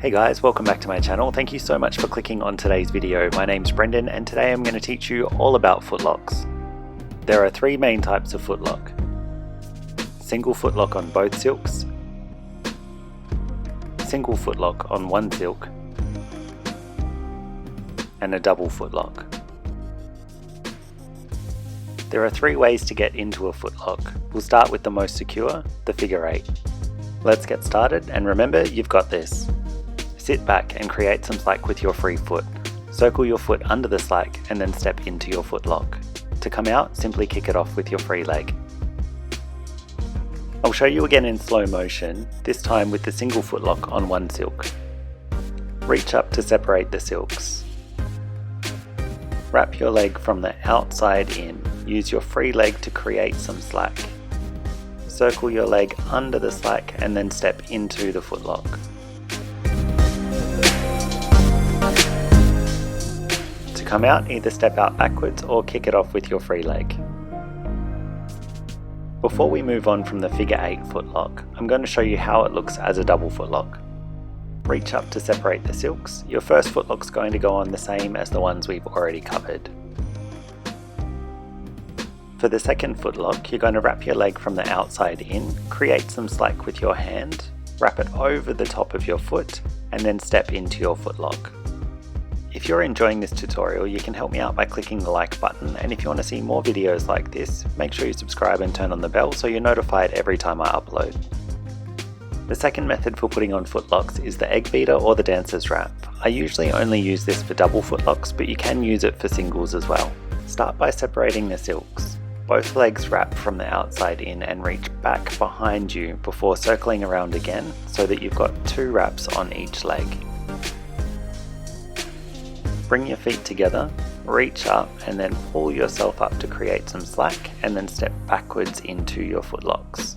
Hey guys, welcome back to my channel. Thank you so much for clicking on today's video. My name's Brendan and today I'm going to teach you all about footlocks. There are three main types of footlock. Single footlock on both silks, single footlock on one silk, and a double footlock. There are three ways to get into a footlock. We'll start with the most secure, the figure 8. Let's get started, and remember, you've got this. Sit back and create some slack with your free foot. Circle your foot under the slack and then step into your footlock. To come out, simply kick it off with your free leg. I'll show you again in slow motion, this time with the single footlock on one silk. Reach up to separate the silks. Wrap your leg from the outside in. Use your free leg to create some slack. Circle your leg under the slack and then step into the footlock. To come out, either step out backwards or kick it off with your free leg. Before we move on from the figure 8 footlock, I'm going to show you how it looks as a double footlock. Reach up to separate the silks. Your first footlock's going to go on the same as the ones we've already covered. For the second footlock, you're going to wrap your leg from the outside in, create some slack with your hand, wrap it over the top of your foot, and then step into your footlock. If you're enjoying this tutorial, you can help me out by clicking the like button, and if you want to see more videos like this, make sure you subscribe and turn on the bell so you're notified every time I upload. The second method for putting on footlocks is the egg beater or the dancer's wrap. I usually only use this for double footlocks, but you can use it for singles as well. Start by separating the silks. Both legs wrap from the outside in and reach back behind you before circling around again so that you've got two wraps on each leg. Bring your feet together, reach up and then pull yourself up to create some slack and then step backwards into your footlocks.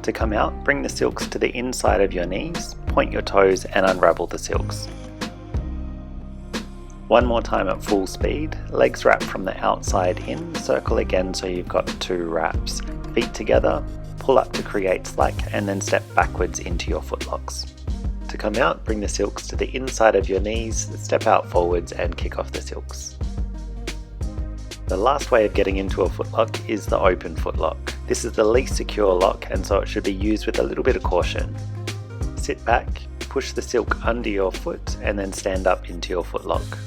To come out, bring the silks to the inside of your knees, point your toes and unravel the silks. One more time at full speed, legs wrap from the outside in, circle again so you've got two wraps. Feet together, pull up to create slack and then step backwards into your footlocks. To come out, bring the silks to the inside of your knees, step out forwards and kick off the silks. The last way of getting into a footlock is the open footlock. This is the least secure lock and so it should be used with a little bit of caution. Sit back, push the silk under your foot and then stand up into your footlock.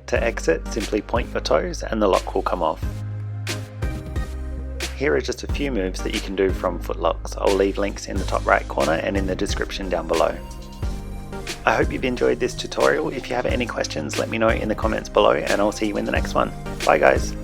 To exit, simply point your toes and the lock will come off. Here are just a few moves that you can do from footlocks. I'll leave links in the top right corner and in the description down below. I hope you've enjoyed this tutorial. If you have any questions, let me know in the comments below and I'll see you in the next one. Bye guys!